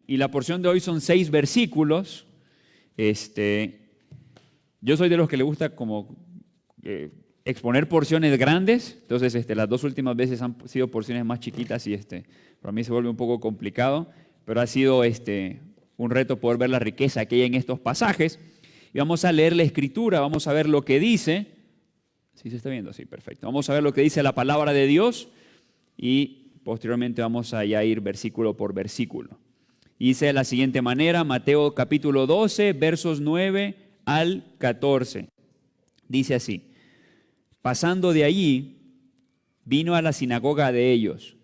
Y la porción de hoy son 6 versículos. Yo soy de los que le gusta como exponer porciones grandes. Entonces, las 2 últimas veces han sido porciones más chiquitas y para mí se vuelve un poco complicado. Pero ha sido un reto poder ver la riqueza que hay en estos pasajes. Y vamos a leer la Escritura, vamos a ver lo que dice. ¿Sí se está viendo? Sí, perfecto. Vamos a ver lo que dice la palabra de Dios y posteriormente vamos a ya ir versículo por versículo. Dice de la siguiente manera, Mateo capítulo 12, versos 9 al 14. Dice así: pasando de allí, vino a la sinagoga de ellos.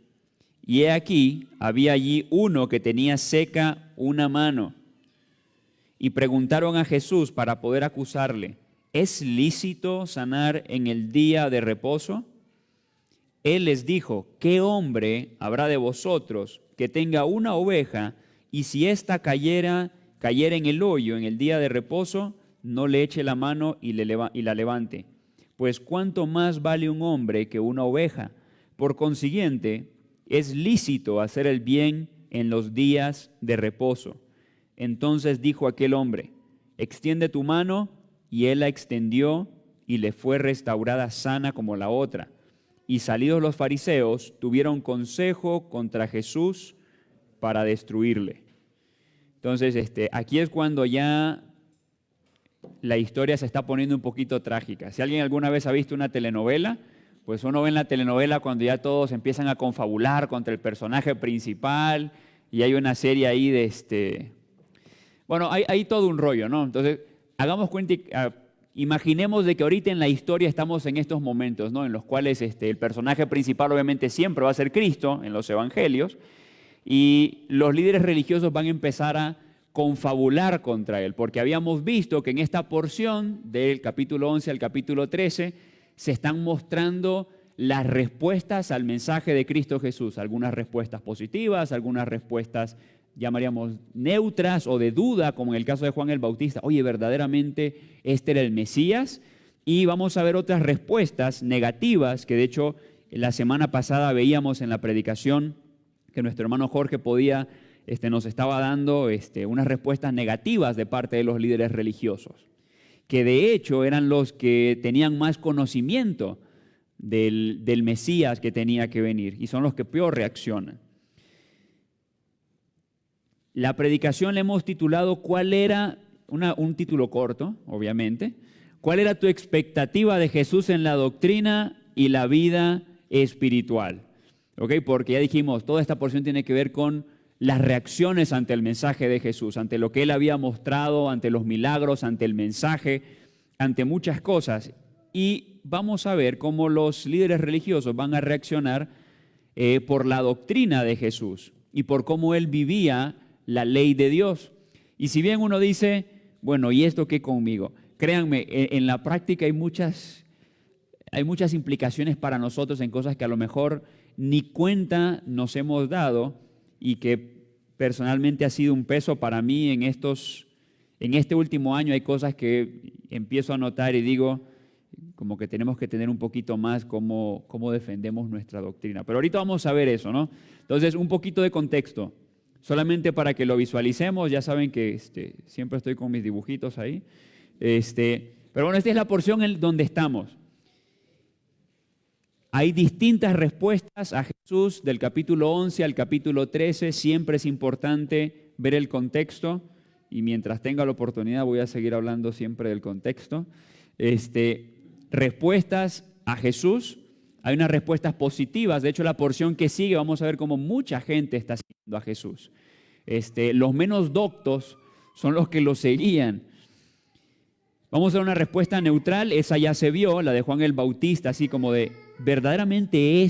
Y he aquí, había allí uno que tenía seca una mano. Y preguntaron a Jesús para poder acusarle: ¿es lícito sanar en el día de reposo? Él les dijo: ¿qué hombre habrá de vosotros que tenga una oveja y si ésta cayera en el hoyo en el día de reposo, no le eche la mano y la levante? Pues cuánto más vale un hombre que una oveja. Por consiguiente, es lícito hacer el bien en los días de reposo. Entonces dijo aquel hombre: extiende tu mano. Y él la extendió y le fue restaurada sana como la otra. Y salidos los fariseos, tuvieron consejo contra Jesús para destruirle. Entonces, aquí es cuando ya la historia se está poniendo un poquito trágica. Si alguien alguna vez ha visto una telenovela, pues uno ve en la telenovela cuando ya todos empiezan a confabular contra el personaje principal y hay una serie ahí de Bueno, hay todo un rollo, ¿no? Entonces, hagamos cuenta, imaginemos de que ahorita en la historia estamos en estos momentos, ¿no? En los cuales el personaje principal obviamente siempre va a ser Cristo en los evangelios y los líderes religiosos van a empezar a confabular contra él, porque habíamos visto que en esta porción del capítulo 11 al capítulo 13 se están mostrando las respuestas al mensaje de Cristo Jesús, algunas respuestas positivas, algunas respuestas llamaríamos neutras o de duda, como en el caso de Juan el Bautista: oye, ¿verdaderamente este era el Mesías? Y vamos a ver otras respuestas negativas, que de hecho la semana pasada veíamos en la predicación que nuestro hermano Jorge nos estaba dando unas respuestas negativas de parte de los líderes religiosos, que de hecho eran los que tenían más conocimiento del Mesías que tenía que venir y son los que peor reaccionan. La predicación le hemos titulado ¿cuál era? Un título corto, obviamente. ¿Cuál era tu expectativa de Jesús en la doctrina y la vida espiritual? ¿Ok? Porque ya dijimos, toda esta porción tiene que ver con las reacciones ante el mensaje de Jesús, ante lo que Él había mostrado, ante los milagros, ante el mensaje, ante muchas cosas. Y vamos a ver cómo los líderes religiosos van a reaccionar por la doctrina de Jesús y por cómo Él vivía la ley de Dios. Y si bien uno dice, bueno, ¿y esto qué conmigo? Créanme, en la práctica hay muchas implicaciones para nosotros en cosas que a lo mejor ni cuenta nos hemos dado y que personalmente ha sido un peso para mí en este último año. Hay cosas que empiezo a notar y digo, como que tenemos que tener un poquito más cómo defendemos nuestra doctrina. Pero ahorita vamos a ver eso, ¿no? Entonces, un poquito de contexto. Solamente para que lo visualicemos, ya saben que siempre estoy con mis dibujitos ahí. Pero bueno, esta es la porción en donde estamos. Hay distintas respuestas a Jesús del capítulo 11 al capítulo 13. Siempre es importante ver el contexto y mientras tenga la oportunidad voy a seguir hablando siempre del contexto. Respuestas a Jesús. Hay unas respuestas positivas. De hecho, la porción que sigue vamos a ver cómo mucha gente está siguiendo a Jesús. Los menos doctos son los que lo seguían. Vamos a ver una respuesta neutral. Esa ya se vio, la de Juan el Bautista, así como de, ¿verdaderamente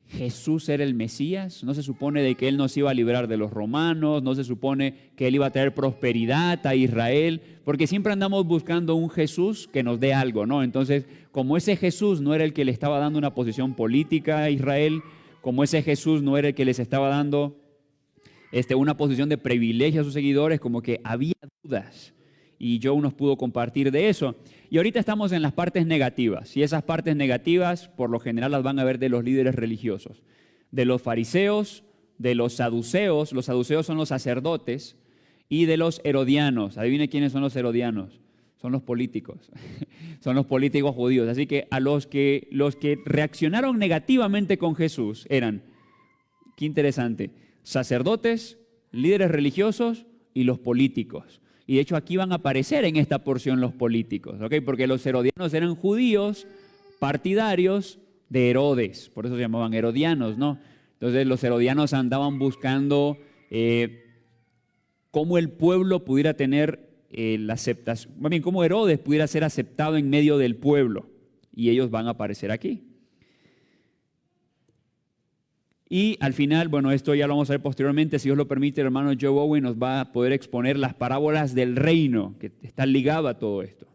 Jesús era el Mesías? ¿No se supone de que Él nos iba a librar de los romanos? ¿No se supone que Él iba a traer prosperidad a Israel? Porque siempre andamos buscando un Jesús que nos dé algo, ¿no? Entonces, como ese Jesús no era el que le estaba dando una posición política a Israel, como ese Jesús no era el que les estaba dando una posición de privilegio a sus seguidores, como que había dudas. Y Joe nos pudo compartir de eso. Y ahorita estamos en las partes negativas. Y esas partes negativas, por lo general, las van a ver de los líderes religiosos. De los fariseos, de los saduceos son los sacerdotes, y de los herodianos. Adivine quiénes son los herodianos. Son los políticos, son los políticos judíos. Así que los que reaccionaron negativamente con Jesús eran, qué interesante, sacerdotes, líderes religiosos y los políticos. Y de hecho aquí van a aparecer en esta porción los políticos, ¿ok? Porque los herodianos eran judíos partidarios de Herodes, por eso se llamaban herodianos, ¿no? Entonces los herodianos andaban buscando cómo el pueblo pudiera tener la aceptación, más bien cómo Herodes pudiera ser aceptado en medio del pueblo, y ellos van a aparecer aquí. Y al final, bueno, esto ya lo vamos a ver posteriormente, si Dios lo permite, el hermano Joe Owen nos va a poder exponer las parábolas del reino, que está ligado a todo esto.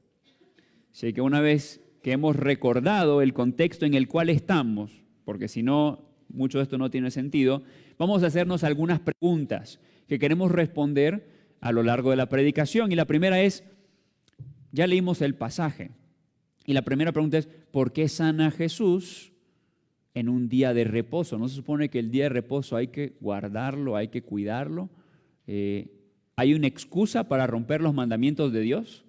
Así que una vez que hemos recordado el contexto en el cual estamos, porque si no, mucho de esto no tiene sentido, vamos a hacernos algunas preguntas que queremos responder a lo largo de la predicación. Y la primera es, ya leímos el pasaje, y la primera pregunta es, ¿por qué sana Jesús en un día de reposo? ¿No se supone que el día de reposo hay que guardarlo, hay que cuidarlo? ¿Hay una excusa para romper los mandamientos de Dios?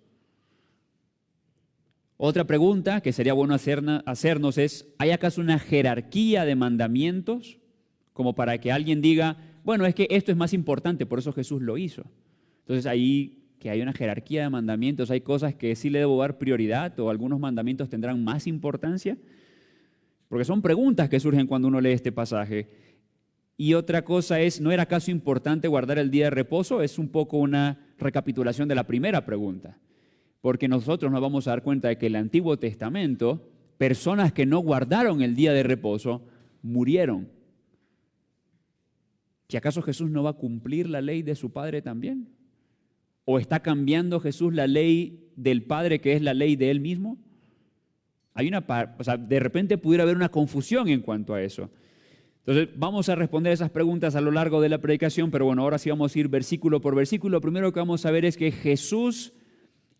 Otra pregunta que sería bueno hacernos es, ¿hay acaso una jerarquía de mandamientos? Como para que alguien diga, bueno, es que esto es más importante, por eso Jesús lo hizo. Entonces ahí que hay una jerarquía de mandamientos, hay cosas que sí le debo dar prioridad o algunos mandamientos tendrán más importancia, porque son preguntas que surgen cuando uno lee este pasaje. Y otra cosa es, ¿no era acaso importante guardar el día de reposo? Es un poco una recapitulación de la primera pregunta, porque nosotros nos vamos a dar cuenta de que en el Antiguo Testamento, personas que no guardaron el día de reposo murieron. ¿Que acaso Jesús no va a cumplir la ley de su Padre también? ¿O está cambiando Jesús la ley del Padre, que es la ley de Él mismo? De repente pudiera haber una confusión en cuanto a eso. Entonces, vamos a responder esas preguntas a lo largo de la predicación, pero bueno, ahora sí vamos a ir versículo por versículo. Lo primero que vamos a ver es que Jesús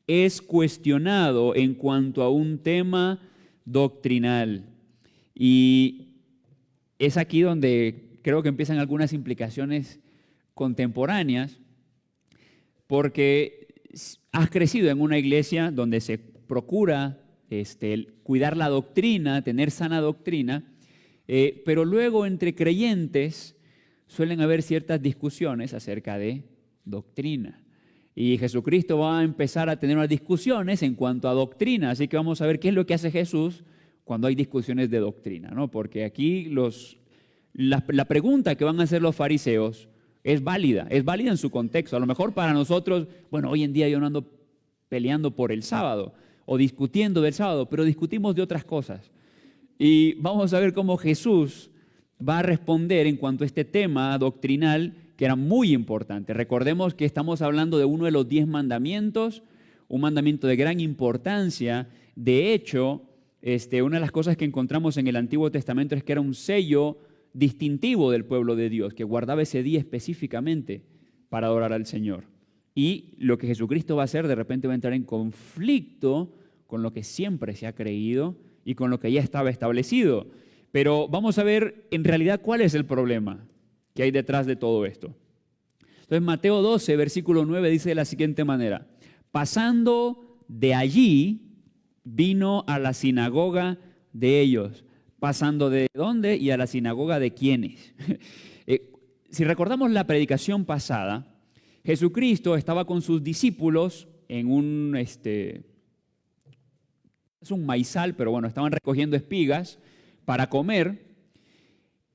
es cuestionado en cuanto a un tema doctrinal. Y es aquí donde creo que empiezan algunas implicaciones contemporáneas, porque has crecido en una iglesia donde se procura cuidar la doctrina, tener sana doctrina, pero luego entre creyentes suelen haber ciertas discusiones acerca de doctrina. Y Jesucristo va a empezar a tener unas discusiones en cuanto a doctrina, así que vamos a ver qué es lo que hace Jesús cuando hay discusiones de doctrina, ¿no? Porque aquí la pregunta que van a hacer los fariseos es válida en su contexto. A lo mejor para nosotros, bueno, hoy en día yo no ando peleando por el sábado o discutiendo del sábado, pero discutimos de otras cosas. Y vamos a ver cómo Jesús va a responder en cuanto a este tema doctrinal que era muy importante. Recordemos que estamos hablando de uno de los 10 mandamientos, un mandamiento de gran importancia. De hecho, una de las cosas que encontramos en el Antiguo Testamento es que era un sello distintivo del pueblo de Dios, que guardaba ese día específicamente para adorar al Señor. Y lo que Jesucristo va a hacer de repente va a entrar en conflicto con lo que siempre se ha creído y con lo que ya estaba establecido. Pero vamos a ver en realidad cuál es el problema que hay detrás de todo esto. Entonces Mateo 12, versículo 9 dice de la siguiente manera: pasando de allí, vino a la sinagoga de ellos. ¿Pasando de dónde? Y a la sinagoga de quiénes. Si recordamos la predicación pasada, Jesucristo estaba con sus discípulos en es un maizal, pero bueno, estaban recogiendo espigas para comer.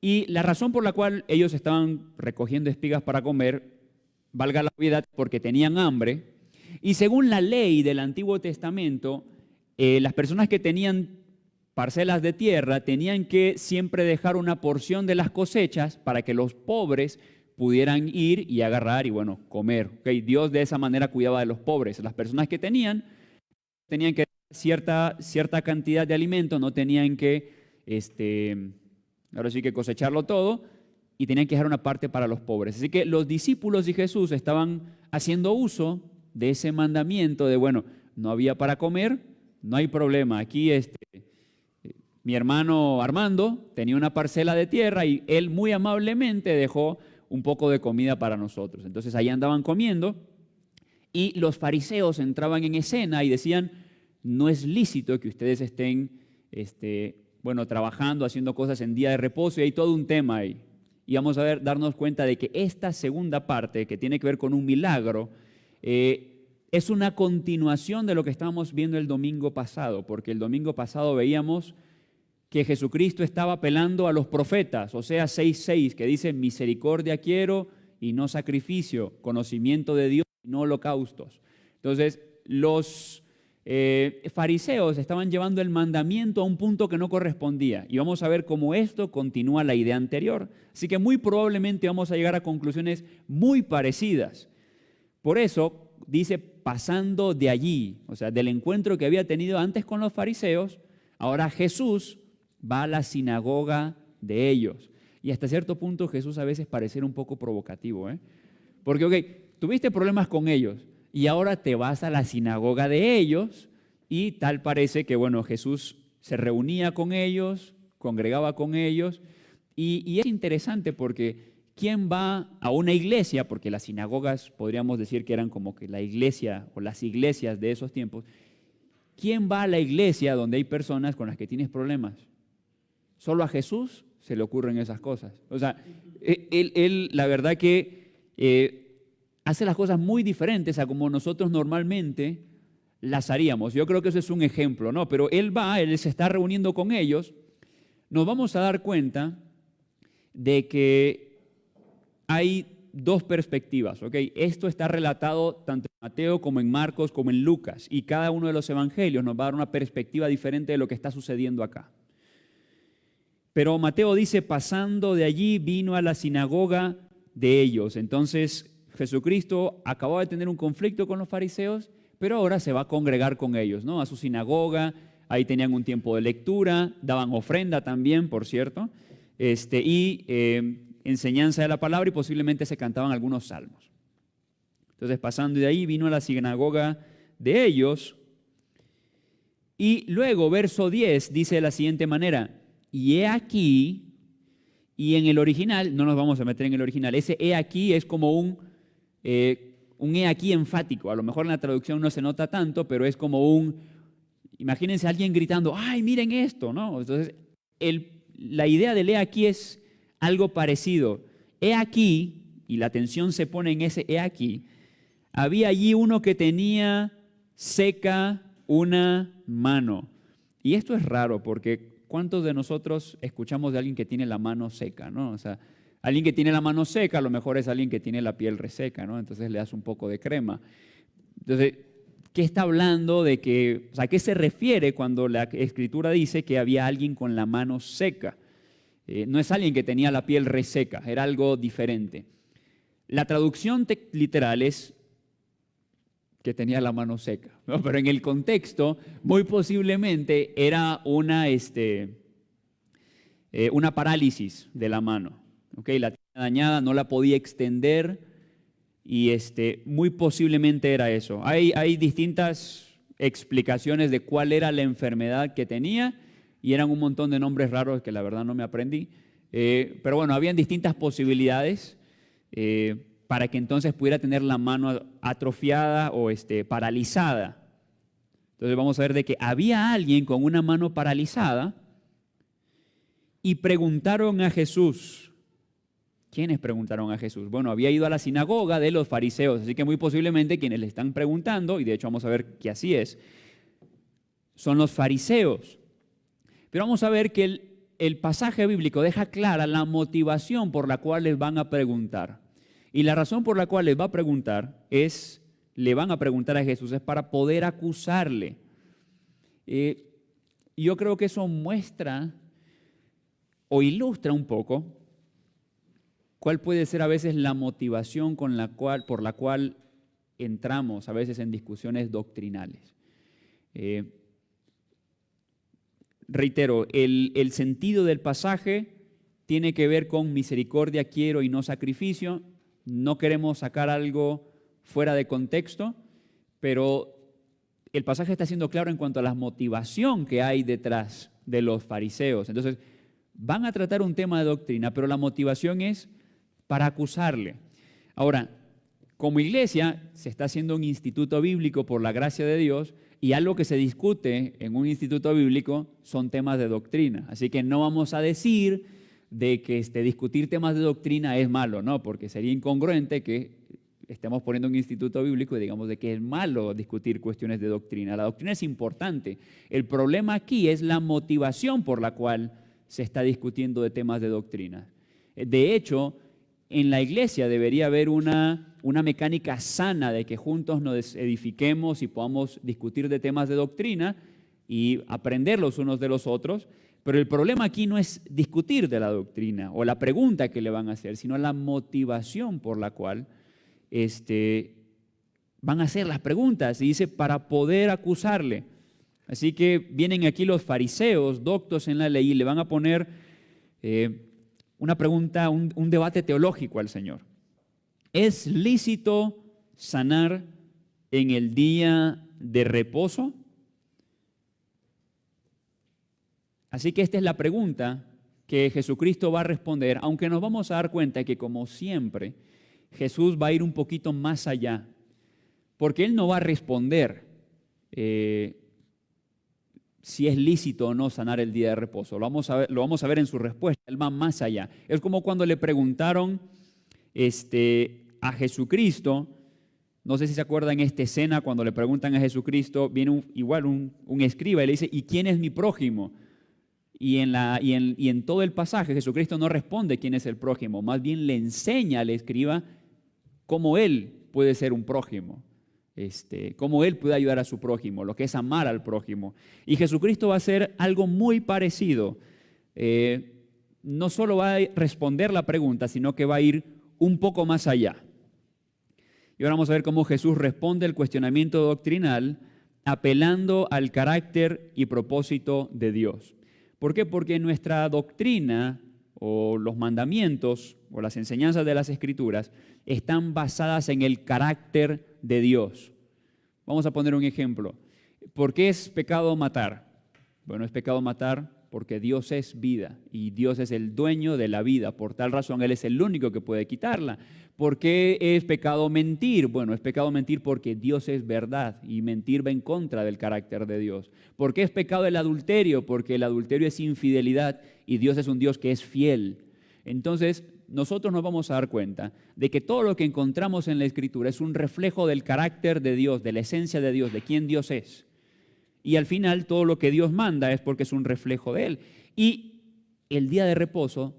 Y la razón por la cual ellos estaban recogiendo espigas para comer, valga la obviedad, porque tenían hambre. Y según la ley del Antiguo Testamento, las personas que tenían parcelas de tierra tenían que siempre dejar una porción de las cosechas para que los pobres pudieran ir y agarrar y, bueno, comer. ¿Okay? Dios de esa manera cuidaba de los pobres. Las personas que tenían que dar cierta cantidad de alimento, no tenían que, ahora sí que cosecharlo todo, y tenían que dejar una parte para los pobres. Así que los discípulos de Jesús estaban haciendo uso de ese mandamiento de, bueno, no había para comer, no hay problema, aquí mi hermano Armando tenía una parcela de tierra y él muy amablemente dejó un poco de comida para nosotros. Entonces ahí andaban comiendo y los fariseos entraban en escena y decían, no es lícito que ustedes estén trabajando, haciendo cosas en día de reposo, y hay todo un tema ahí. Y vamos a darnos cuenta de que esta segunda parte, que tiene que ver con un milagro, es una continuación de lo que estábamos viendo el domingo pasado, porque el domingo pasado veíamos que Jesucristo estaba apelando a los profetas, Oseas 6:6, que dice, misericordia quiero y no sacrificio, conocimiento de Dios y no holocaustos. Entonces, los fariseos estaban llevando el mandamiento a un punto que no correspondía. Y vamos a ver cómo esto continúa la idea anterior. Así que muy probablemente vamos a llegar a conclusiones muy parecidas. Por eso dice, pasando de allí, o sea, del encuentro que había tenido antes con los fariseos, ahora Jesús va a la sinagoga de ellos. Y hasta cierto punto Jesús a veces pareciera un poco provocativo, Porque, tuviste problemas con ellos, y ahora te vas a la sinagoga de ellos y tal parece que, Jesús se reunía con ellos, congregaba con ellos y es interesante porque ¿quién va a una iglesia? Porque las sinagogas podríamos decir que eran como que la iglesia o las iglesias de esos tiempos. ¿Quién va a la iglesia donde hay personas con las que tienes problemas? Solo a Jesús se le ocurren esas cosas. O sea, él la verdad que hace las cosas muy diferentes a como nosotros normalmente las haríamos. Yo creo que eso es un ejemplo, ¿no? Pero él se está reuniendo con ellos. Nos vamos a dar cuenta de que hay dos perspectivas, ¿ok? Esto está relatado tanto en Mateo como en Marcos como en Lucas, y cada uno de los evangelios nos va a dar una perspectiva diferente de lo que está sucediendo acá. Pero Mateo dice, pasando de allí vino a la sinagoga de ellos. Entonces Jesucristo acababa de tener un conflicto con los fariseos, pero ahora se va a congregar con ellos, ¿no? A su sinagoga, ahí tenían un tiempo de lectura, daban ofrenda también, por cierto, enseñanza de la palabra y posiblemente se cantaban algunos salmos. Entonces, pasando de ahí, vino a la sinagoga de ellos y luego, verso 10, dice de la siguiente manera, y he aquí, y en el original, no nos vamos a meter en el original, ese he aquí es como un he aquí enfático. A lo mejor en la traducción no se nota tanto, pero es como imagínense a alguien gritando, ¡ay, miren esto!, ¿no? Entonces, la idea del he aquí es algo parecido. He aquí, y la atención se pone en ese he aquí, había allí uno que tenía seca una mano. Y esto es raro porque ¿cuántos de nosotros escuchamos de alguien que tiene la mano seca, ¿no? O sea, alguien que tiene la mano seca a lo mejor es alguien que tiene la piel reseca, ¿no? Entonces le das un poco de crema. Entonces, ¿qué está hablando de que, o sea, qué se refiere cuando la Escritura dice que había alguien con la mano seca? No es alguien que tenía la piel reseca, era algo diferente. La traducción literal es que tenía la mano seca, ¿no? Pero en el contexto, muy posiblemente era una parálisis de la mano. ¿Okay? La tenía dañada, no la podía extender y muy posiblemente era eso. Hay distintas explicaciones de cuál era la enfermedad que tenía y eran un montón de nombres raros que la verdad no me aprendí. Pero bueno, habían distintas posibilidades para que entonces pudiera tener la mano atrofiada o paralizada. Entonces vamos a ver de que había alguien con una mano paralizada y preguntaron a Jesús. ¿Quiénes preguntaron a Jesús? Bueno, había ido a la sinagoga de los fariseos, así que muy posiblemente quienes le están preguntando, y de hecho vamos a ver que así es, son los fariseos. Pero vamos a ver que el pasaje bíblico deja clara la motivación por la cual les van a preguntar. Y la razón por la cual le van a preguntar a Jesús es para poder acusarle. Yo creo que eso muestra o ilustra un poco cuál puede ser a veces la motivación por la cual entramos a veces en discusiones doctrinales. Reitero, el sentido del pasaje tiene que ver con misericordia quiero y no sacrificio. No queremos sacar algo fuera de contexto, pero el pasaje está siendo claro en cuanto a la motivación que hay detrás de los fariseos. Entonces, van a tratar un tema de doctrina, pero la motivación es para acusarle. Ahora, como iglesia, se está haciendo un instituto bíblico por la gracia de Dios, y algo que se discute en un instituto bíblico son temas de doctrina. Así que no vamos a decir de que discutir temas de doctrina es malo, ¿no? Porque sería incongruente que estemos poniendo un instituto bíblico y digamos de que es malo discutir cuestiones de doctrina. La doctrina es importante. El problema aquí es la motivación por la cual se está discutiendo de temas de doctrina. De hecho, en la iglesia debería haber una mecánica sana de que juntos nos edifiquemos y podamos discutir de temas de doctrina y aprender los unos de los otros, pero el problema aquí no es discutir de la doctrina o la pregunta que le van a hacer, sino la motivación por la cual van a hacer las preguntas. Y dice, para poder acusarle. Así que vienen aquí los fariseos, doctos en la ley, y le van a poner una pregunta, un debate teológico al Señor. ¿Es lícito sanar en el día de reposo? Así que esta es la pregunta que Jesucristo va a responder, aunque nos vamos a dar cuenta que, como siempre, Jesús va a ir un poquito más allá, porque Él no va a responder si es lícito o no sanar el día de reposo. Lo vamos a ver en su respuesta. Él va más allá. Es como cuando le preguntaron a Jesucristo, no sé si se acuerdan esta escena, cuando le preguntan a Jesucristo, viene un escriba y le dice, ¿y quién es mi prójimo? Y en todo el pasaje Jesucristo no responde quién es el prójimo, más bien le enseña al escriba cómo él puede ser un prójimo, cómo él puede ayudar a su prójimo, lo que es amar al prójimo. Y Jesucristo va a hacer algo muy parecido. No solo va a responder la pregunta, sino que va a ir un poco más allá. Y ahora vamos a ver cómo Jesús responde el cuestionamiento doctrinal apelando al carácter y propósito de Dios. ¿Por qué? Porque nuestra doctrina o los mandamientos o las enseñanzas de las Escrituras están basadas en el carácter de Dios. Vamos a poner un ejemplo. ¿Por qué es pecado matar? Bueno, es pecado matar porque Dios es vida y Dios es el dueño de la vida. Por tal razón, Él es el único que puede quitarla. ¿Por qué es pecado mentir? Bueno, es pecado mentir porque Dios es verdad y mentir va en contra del carácter de Dios. ¿Por qué es pecado el adulterio? Porque el adulterio es infidelidad y Dios es un Dios que es fiel. Entonces, nosotros nos vamos a dar cuenta de que todo lo que encontramos en la Escritura es un reflejo del carácter de Dios, de la esencia de Dios, de quién Dios es. Y al final todo lo que Dios manda es porque es un reflejo de Él. Y el día de reposo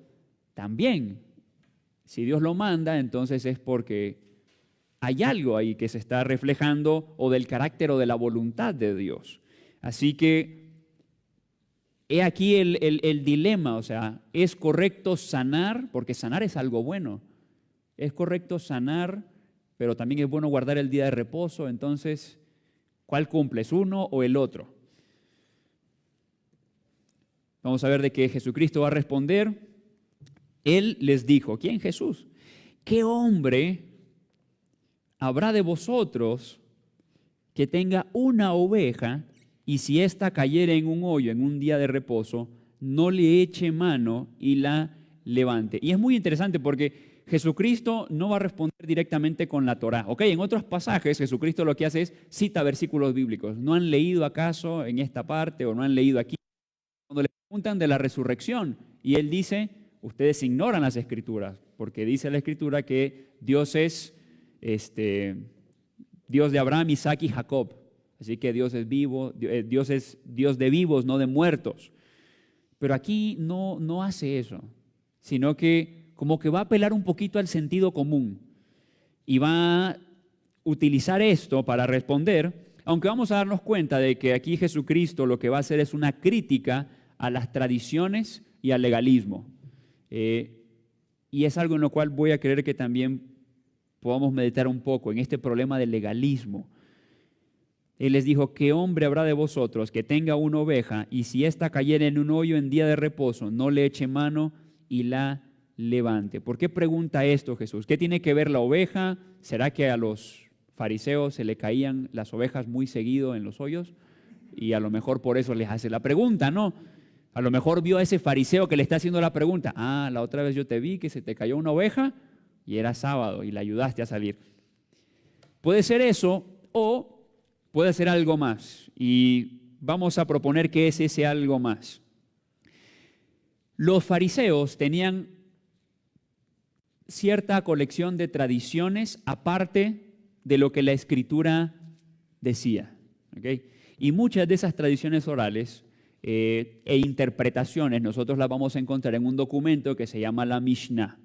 también. Si Dios lo manda, entonces es porque hay algo ahí que se está reflejando o del carácter o de la voluntad de Dios. Así que he aquí el dilema, o sea, ¿es correcto sanar? Porque sanar es algo bueno. Es correcto sanar, pero también es bueno guardar el día de reposo. Entonces, ¿cuál cumples, uno o el otro? Vamos a ver de qué Jesucristo va a responder. Él les dijo, ¿quién? Jesús. ¿Qué hombre habrá de vosotros que tenga una oveja y si ésta cayere en un hoyo en un día de reposo, no le eche mano y la levante? Y es muy interesante porque Jesucristo no va a responder directamente con la Torá. Ok, en otros pasajes Jesucristo lo que hace es cita versículos bíblicos. ¿No han leído acaso en esta parte o no han leído aquí? Cuando le preguntan de la resurrección y Él dice, ustedes ignoran las Escrituras, porque dice la Escritura que Dios es Dios de Abraham, Isaac y Jacob. Así que Dios es vivo, Dios es Dios de vivos, no de muertos. Pero aquí no hace eso, sino que como que va a apelar un poquito al sentido común y va a utilizar esto para responder, aunque vamos a darnos cuenta de que aquí Jesucristo lo que va a hacer es una crítica a las tradiciones y al legalismo. Y es algo en lo cual voy a querer que también podamos meditar un poco en este problema del legalismo. Él les dijo, ¿qué hombre habrá de vosotros que tenga una oveja y si ésta cayere en un hoyo en día de reposo, no le eche mano y la levante? ¿Por qué pregunta esto Jesús? ¿Qué tiene que ver la oveja? ¿Será que a los fariseo se le caían las ovejas muy seguido en los hoyos y a lo mejor por eso les hace la pregunta, ¿no? A lo mejor vio a ese fariseo que le está haciendo la pregunta, la otra vez yo te vi que se te cayó una oveja y era sábado y la ayudaste a salir. Puede ser eso o puede ser algo más y vamos a proponer que es ese algo más. Los fariseos tenían cierta colección de tradiciones aparte de lo que la Escritura decía, ¿okay? Y muchas de esas tradiciones orales e interpretaciones nosotros las vamos a encontrar en un documento que se llama la Mishnah.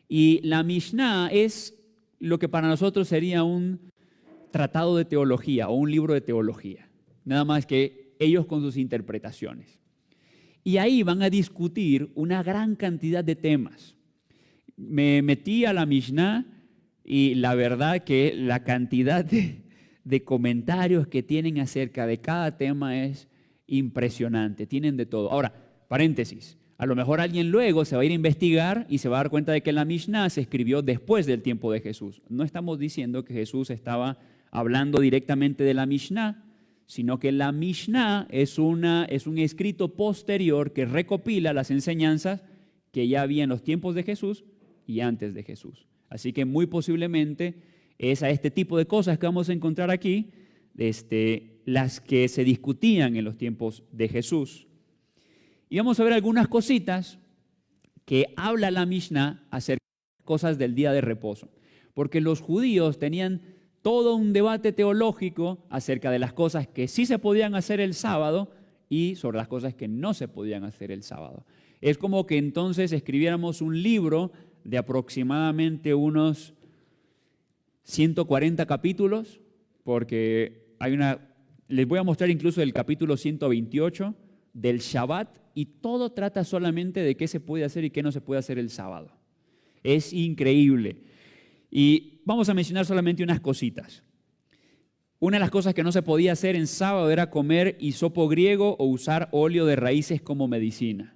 Y la Mishnah es lo que para nosotros sería un tratado de teología o un libro de teología, nada más que ellos con sus interpretaciones. Y ahí van a discutir una gran cantidad de temas. Me metí a la Mishnah y la verdad que la cantidad de comentarios que tienen acerca de cada tema es impresionante, tienen de todo. Ahora, paréntesis, a lo mejor alguien luego se va a ir a investigar y se va a dar cuenta de que la Mishnah se escribió después del tiempo de Jesús. No estamos diciendo que Jesús estaba hablando directamente de la Mishnah, sino que la Mishnah es un escrito posterior que recopila las enseñanzas que ya había en los tiempos de Jesús y antes de Jesús. Así que muy posiblemente es a este tipo de cosas que vamos a encontrar aquí, las que se discutían en los tiempos de Jesús. Y vamos a ver algunas cositas que habla la Mishnah acerca de cosas del día de reposo. Porque los judíos tenían todo un debate teológico acerca de las cosas que sí se podían hacer el sábado y sobre las cosas que no se podían hacer el sábado. Es como que entonces escribiéramos un libro de aproximadamente unos 140 capítulos, porque les voy a mostrar incluso el capítulo 128 del Shabbat y todo trata solamente de qué se puede hacer y qué no se puede hacer el sábado. Es increíble. Y vamos a mencionar solamente unas cositas. Una de las cosas que no se podía hacer en sábado era comer hisopo griego o usar óleo de raíces como medicina.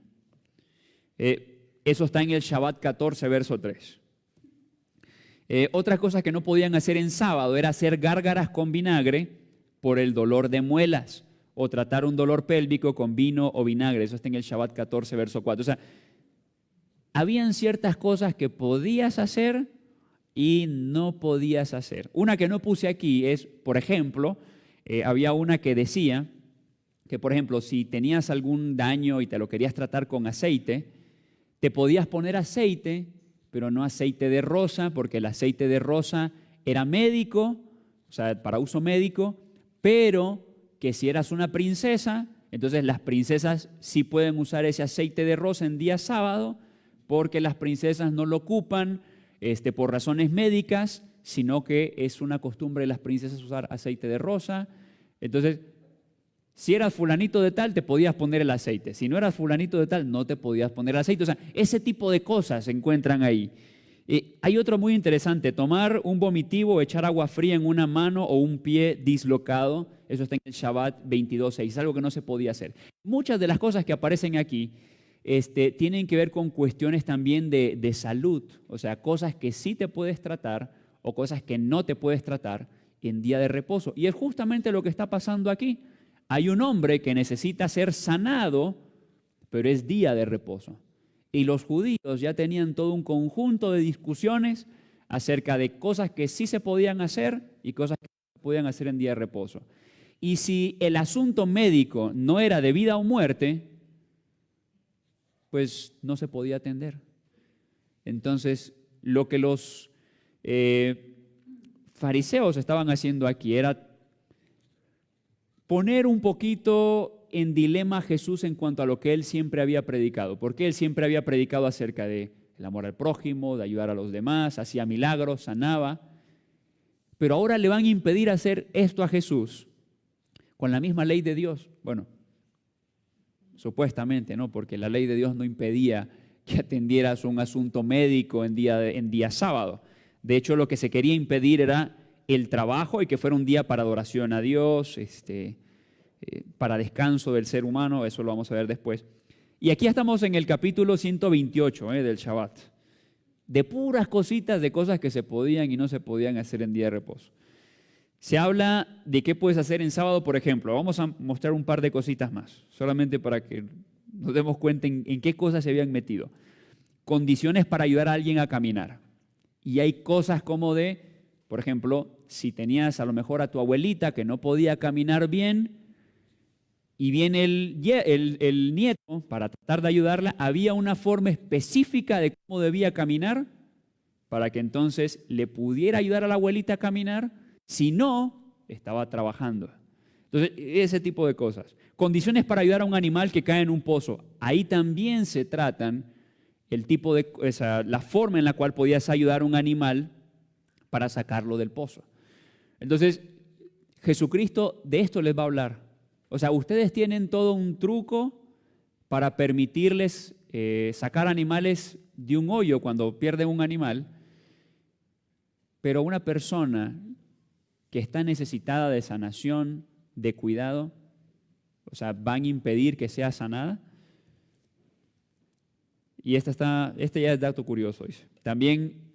Eso está en el Shabbat 14, verso 3. Otras cosas que no podían hacer en sábado era hacer gárgaras con vinagre por el dolor de muelas o tratar un dolor pélvico con vino o vinagre. Eso está en el Shabbat 14, verso 4. O sea, habían ciertas cosas que podías hacer y no podías hacer. Una que no puse aquí es, por ejemplo, había una que decía que, por ejemplo, si tenías algún daño y te lo querías tratar con aceite, te podías poner aceite, pero no aceite de rosa, porque el aceite de rosa era médico, o sea, para uso médico, pero que si eras una princesa, entonces las princesas sí pueden usar ese aceite de rosa en día sábado, porque las princesas no lo ocupan por razones médicas, sino que es una costumbre de las princesas usar aceite de rosa. Entonces, si eras fulanito de tal, te podías poner el aceite. Si no eras fulanito de tal, no te podías poner el aceite. O sea, ese tipo de cosas se encuentran ahí. Hay otro muy interesante, tomar un vomitivo, echar agua fría en una mano o un pie dislocado. Eso está en el Shabbat 22:6, es algo que no se podía hacer. Muchas de las cosas que aparecen aquí tienen que ver con cuestiones también de salud, o sea, cosas que sí te puedes tratar o cosas que no te puedes tratar en día de reposo. Y es justamente lo que está pasando aquí. Hay un hombre que necesita ser sanado, pero es día de reposo. Y los judíos ya tenían todo un conjunto de discusiones acerca de cosas que sí se podían hacer y cosas que no se podían hacer en día de reposo. Y si el asunto médico no era de vida o muerte, pues no se podía atender. Entonces, lo que los fariseos estaban haciendo aquí era poner un poquito en dilema a Jesús en cuanto a lo que él siempre había predicado, porque él siempre había predicado acerca del amor al prójimo, de ayudar a los demás, hacía milagros, sanaba, pero ahora le van a impedir hacer esto a Jesús con la misma ley de Dios. Bueno, supuestamente, ¿no? Porque la ley de Dios no impedía que atendieras un asunto médico en día sábado. De hecho, lo que se quería impedir era el trabajo y que fuera un día para adoración a Dios, para descanso del ser humano, eso lo vamos a ver después. Y aquí estamos en el capítulo 128 del Shabbat. de puras cositas, de cosas que se podían y no se podían hacer en día de reposo. Se habla de qué puedes hacer en sábado, por ejemplo. Vamos a mostrar un par de cositas más, solamente para que nos demos cuenta en qué cosas se habían metido. Condiciones para ayudar a alguien a caminar. Y hay cosas como por ejemplo, si tenías a lo mejor a tu abuelita que no podía caminar bien y viene el nieto para tratar de ayudarla, había una forma específica de cómo debía caminar para que entonces le pudiera ayudar a la abuelita a caminar. Si no, estaba trabajando. Entonces, ese tipo de cosas. Condiciones para ayudar a un animal que cae en un pozo. Ahí también se tratan la forma en la cual podías ayudar a un animal para sacarlo del pozo. Entonces, Jesucristo de esto les va a hablar. O sea, ustedes tienen todo un truco para permitirles sacar animales de un hoyo cuando pierden un animal, pero una persona que está necesitada de sanación, de cuidado, o sea, van a impedir que sea sanada. Y este ya es dato curioso, dice. También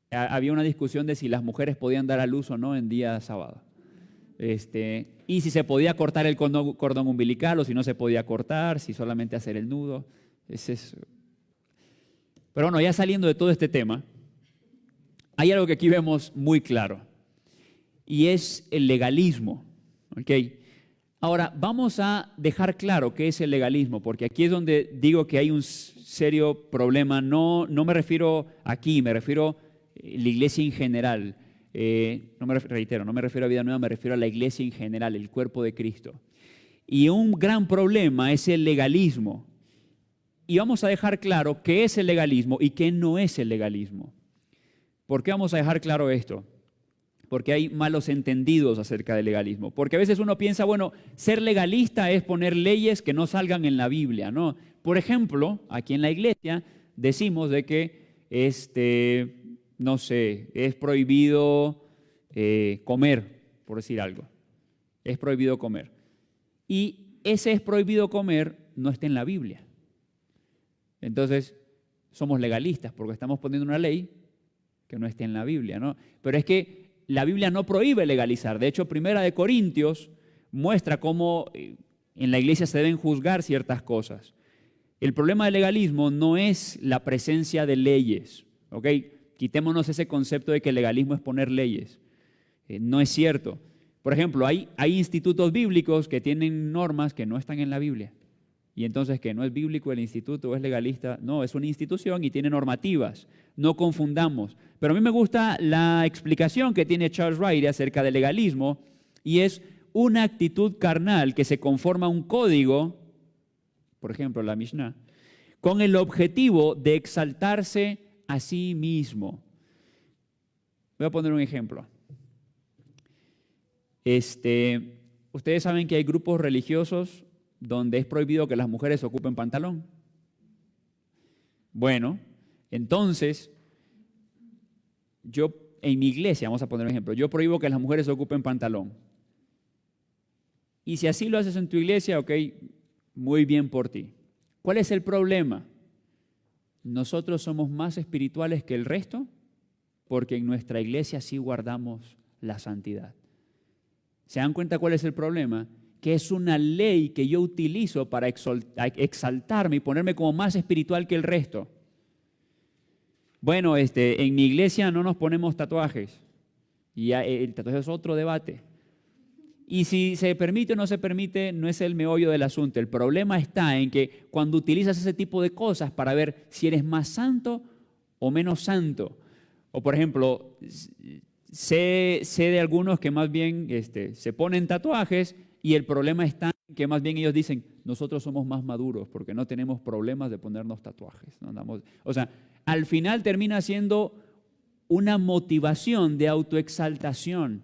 había una discusión de si las mujeres podían dar a luz o no en día sábado. Y si se podía cortar el cordón umbilical o si no se podía cortar, si solamente hacer el nudo. Pero bueno, ya saliendo de todo este tema, hay algo que aquí vemos muy claro y es el legalismo. ¿Okay? Ahora, vamos a dejar claro qué es el legalismo, porque aquí es donde digo que hay un serio problema. No me refiero aquí, me refiero a la iglesia en general. No me refiero a Vida Nueva, me refiero a la iglesia en general, el cuerpo de Cristo. Y un gran problema es el legalismo. Y vamos a dejar claro qué es el legalismo y qué no es el legalismo. ¿Por qué vamos a dejar claro esto? Porque hay malos entendidos acerca del legalismo. Porque a veces uno piensa, bueno, ser legalista es poner leyes que no salgan en la Biblia, ¿no? Por ejemplo, aquí en la iglesia decimos de que, no sé, es prohibido comer, por decir algo. Es prohibido comer. Y ese es prohibido comer no está en la Biblia. Entonces, somos legalistas porque estamos poniendo una ley que no está en la Biblia, ¿no? Pero es que la Biblia no prohíbe legalizar. De hecho, Primera de Corintios muestra cómo en la iglesia se deben juzgar ciertas cosas. El problema del legalismo no es la presencia de leyes, ¿ok? Quitémonos ese concepto de que el legalismo es poner leyes. No es cierto. Por ejemplo, hay institutos bíblicos que tienen normas que no están en la Biblia. Y entonces, ¿que no es bíblico el instituto o es legalista? No, es una institución y tiene normativas. No confundamos. Pero a mí me gusta la explicación que tiene Charles Wright acerca del legalismo y es una actitud carnal que se conforma a un código, por ejemplo, la Mishnah, con el objetivo de exaltarse a sí mismo. Voy a poner un ejemplo. Ustedes saben que hay grupos religiosos donde es prohibido que las mujeres ocupen pantalón. Bueno, entonces, yo en mi iglesia, vamos a poner un ejemplo, yo prohíbo que las mujeres ocupen pantalón. Y si así lo haces en tu iglesia, ok, muy bien por ti. ¿Cuál es el problema? ¿Nosotros somos más espirituales que el resto? Porque en nuestra iglesia sí guardamos la santidad. ¿Se dan cuenta cuál es el problema? Que es una ley que yo utilizo para exaltarme y ponerme como más espiritual que el resto. Bueno, en mi iglesia no nos ponemos tatuajes. Y el tatuaje es otro debate. Y si se permite o no se permite, no es el meollo del asunto. El problema está en que cuando utilizas ese tipo de cosas para ver si eres más santo o menos santo. O por ejemplo, sé de algunos que más bien se ponen tatuajes y el problema está en que más bien ellos dicen, nosotros somos más maduros porque no tenemos problemas de ponernos tatuajes. O sea, al final termina siendo una motivación de autoexaltación.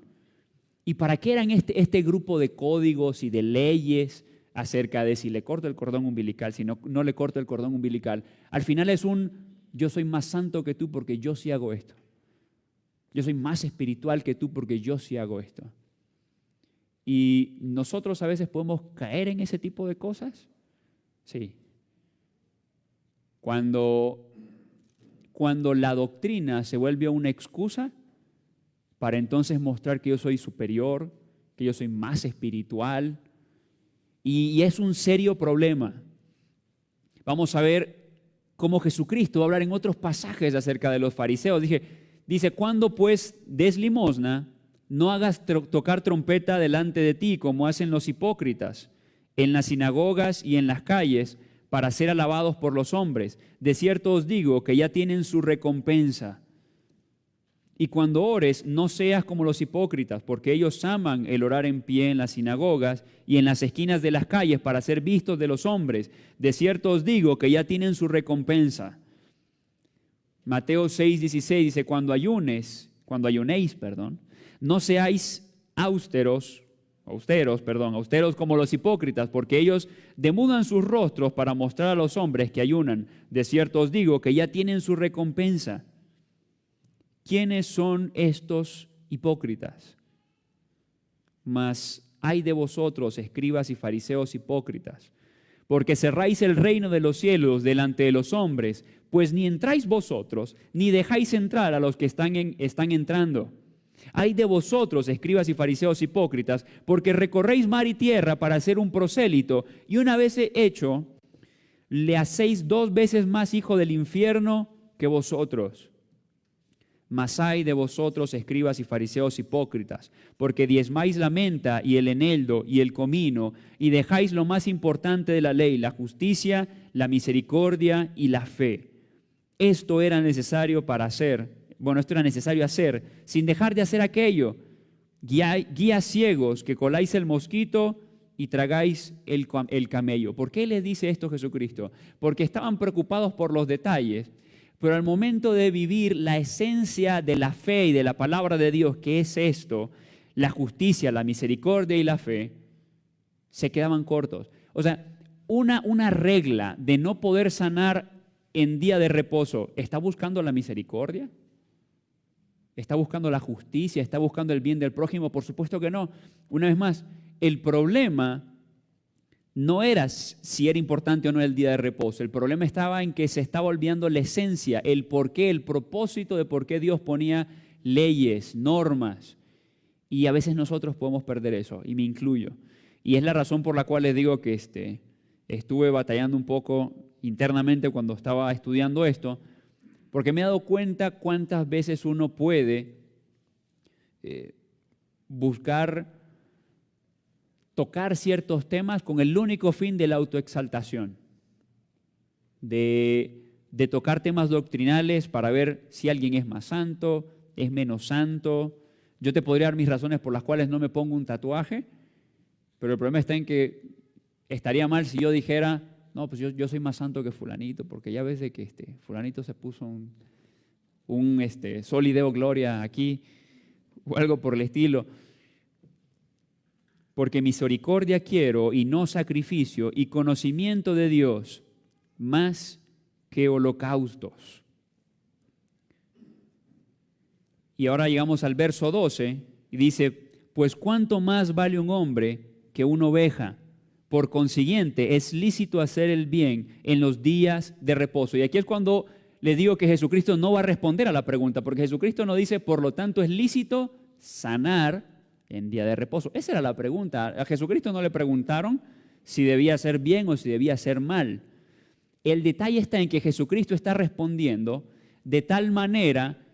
¿Y para qué eran este grupo de códigos y de leyes acerca de si le corto el cordón umbilical, si no le corto el cordón umbilical? Al final es yo soy más santo que tú porque yo sí hago esto. Yo soy más espiritual que tú porque yo sí hago esto. Y nosotros a veces podemos caer en ese tipo de cosas. Sí. Cuando cuando la doctrina se vuelve una excusa para entonces mostrar que yo soy superior, que yo soy más espiritual, y es un serio problema. Vamos a ver cómo Jesucristo va a hablar en otros pasajes acerca de los fariseos. Dice, cuando pues des limosna, no hagas tocar trompeta delante de ti, como hacen los hipócritas, en las sinagogas y en las calles, para ser alabados por los hombres. De cierto os digo que ya tienen su recompensa. Y cuando ores, no seas como los hipócritas, porque ellos aman el orar en pie en las sinagogas y en las esquinas de las calles para ser vistos de los hombres. De cierto os digo que ya tienen su recompensa. Mateo 6:16 dice, cuando ayunéis, no seáis austeros como los hipócritas, porque ellos demudan sus rostros para mostrar a los hombres que ayunan. De cierto os digo que ya tienen su recompensa. ¿Quiénes son estos hipócritas? Mas ay de vosotros, escribas y fariseos hipócritas, porque cerráis el reino de los cielos delante de los hombres, pues ni entráis vosotros, ni dejáis entrar a los que están entrando. Ay de vosotros, escribas y fariseos hipócritas, porque recorréis mar y tierra para hacer un prosélito, y una vez hecho, le hacéis 2 veces más hijo del infierno que vosotros. Mas ay de vosotros, escribas y fariseos hipócritas, porque diezmáis la menta y el eneldo y el comino, y dejáis lo más importante de la ley, la justicia, la misericordia y la fe. Esto era necesario hacer, sin dejar de hacer aquello. Guías ciegos que coláis el mosquito y tragáis el camello. ¿Por qué les dice esto Jesucristo? Porque estaban preocupados por los detalles, pero al momento de vivir la esencia de la fe y de la palabra de Dios, que es esto, la justicia, la misericordia y la fe, se quedaban cortos. O sea, una regla de no poder sanar en día de reposo, ¿está buscando la misericordia? ¿Está buscando la justicia? ¿Está buscando el bien del prójimo? Por supuesto que no. Una vez más, el problema no era si era importante o no el día de reposo. El problema estaba en que se estaba olvidando la esencia, el porqué, el propósito de por qué Dios ponía leyes, normas. Y a veces nosotros podemos perder eso, y me incluyo. Y es la razón por la cual les digo que estuve batallando un poco internamente cuando estaba estudiando esto, porque me he dado cuenta cuántas veces uno puede tocar ciertos temas con el único fin de la autoexaltación, de tocar temas doctrinales para ver si alguien es más santo, es menos santo. Yo te podría dar mis razones por las cuales no me pongo un tatuaje, pero el problema está en que estaría mal si yo dijera, no, pues yo soy más santo que fulanito, porque ya ves de que fulanito se puso un Sol y Deo Gloria aquí, o algo por el estilo. Porque misericordia quiero y no sacrificio, y conocimiento de Dios más que holocaustos. Y ahora llegamos al verso 12 y dice, pues cuánto más vale un hombre que una oveja. Por consiguiente, es lícito hacer el bien en los días de reposo. Y aquí es cuando le digo que Jesucristo no va a responder a la pregunta, porque Jesucristo no dice, por lo tanto, es lícito sanar en día de reposo. Esa era la pregunta. A Jesucristo no le preguntaron si debía hacer bien o si debía hacer mal. El detalle está en que Jesucristo está respondiendo de tal manera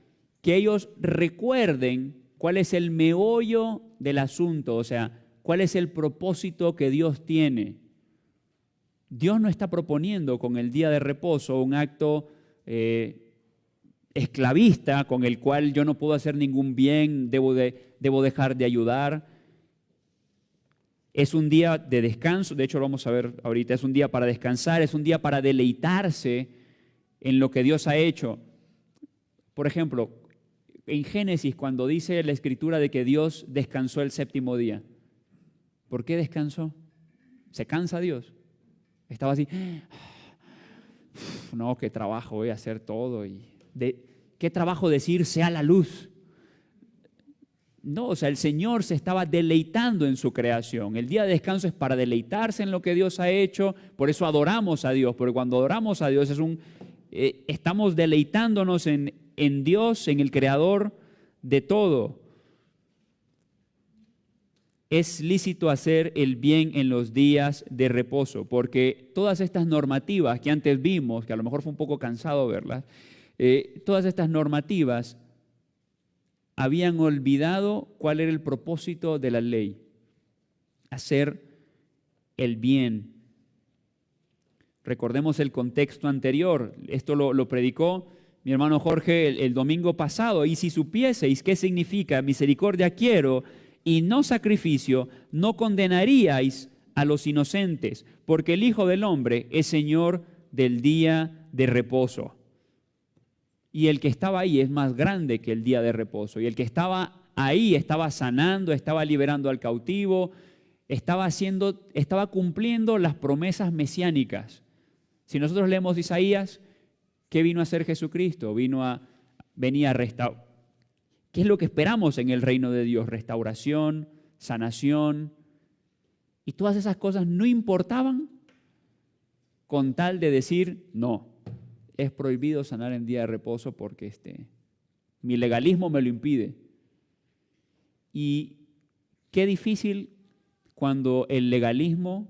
que ellos recuerden cuál es el meollo del asunto, o sea, cuál es el propósito que Dios tiene. Dios no está proponiendo con el día de reposo un acto esclavista con el cual yo no puedo hacer ningún bien, debo dejar de ayudar. Es un día de descanso, de hecho lo vamos a ver ahorita, es un día para descansar, es un día para deleitarse en lo que Dios ha hecho. Por ejemplo, en Génesis, cuando dice la Escritura de que Dios descansó el 7º día, ¿por qué descansó? ¿Se cansa Dios? Estaba así, no, qué trabajo voy a hacer todo, qué trabajo decir sea la luz. No, o sea, el Señor se estaba deleitando en su creación. El día de descanso es para deleitarse en lo que Dios ha hecho, por eso adoramos a Dios, porque cuando adoramos a Dios estamos deleitándonos en Dios, en el Creador de todo. Es lícito hacer el bien en los días de reposo, porque todas estas normativas que antes vimos, que a lo mejor fue un poco cansado verlas, todas estas normativas habían olvidado cuál era el propósito de la ley: hacer el bien. Recordemos el contexto anterior. Esto lo predicó mi hermano Jorge el domingo pasado. Y si supieseis qué significa misericordia quiero y no sacrificio, no condenaríais a los inocentes, porque el Hijo del Hombre es Señor del día de reposo. Y el que estaba ahí es más grande que el día de reposo. Y el que estaba ahí estaba sanando, estaba liberando al cautivo, estaba cumpliendo las promesas mesiánicas. Si nosotros leemos Isaías, ¿qué vino a hacer Jesucristo? Venía a restaurar. ¿Qué es lo que esperamos en el reino de Dios? Restauración, sanación. Y todas esas cosas no importaban con tal de decir, no, es prohibido sanar en día de reposo porque mi legalismo me lo impide. Y qué difícil cuando el legalismo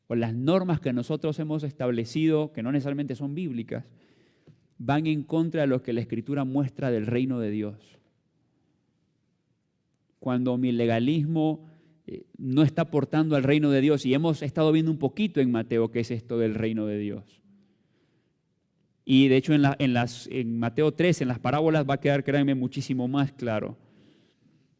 o las normas que nosotros hemos establecido, que no necesariamente son bíblicas, van en contra de lo que la Escritura muestra del reino de Dios. Cuando mi legalismo no está aportando al reino de Dios, y hemos estado viendo un poquito en Mateo qué es esto del reino de Dios. Y de hecho en Mateo 3, en las parábolas, va a quedar, créanme, muchísimo más claro.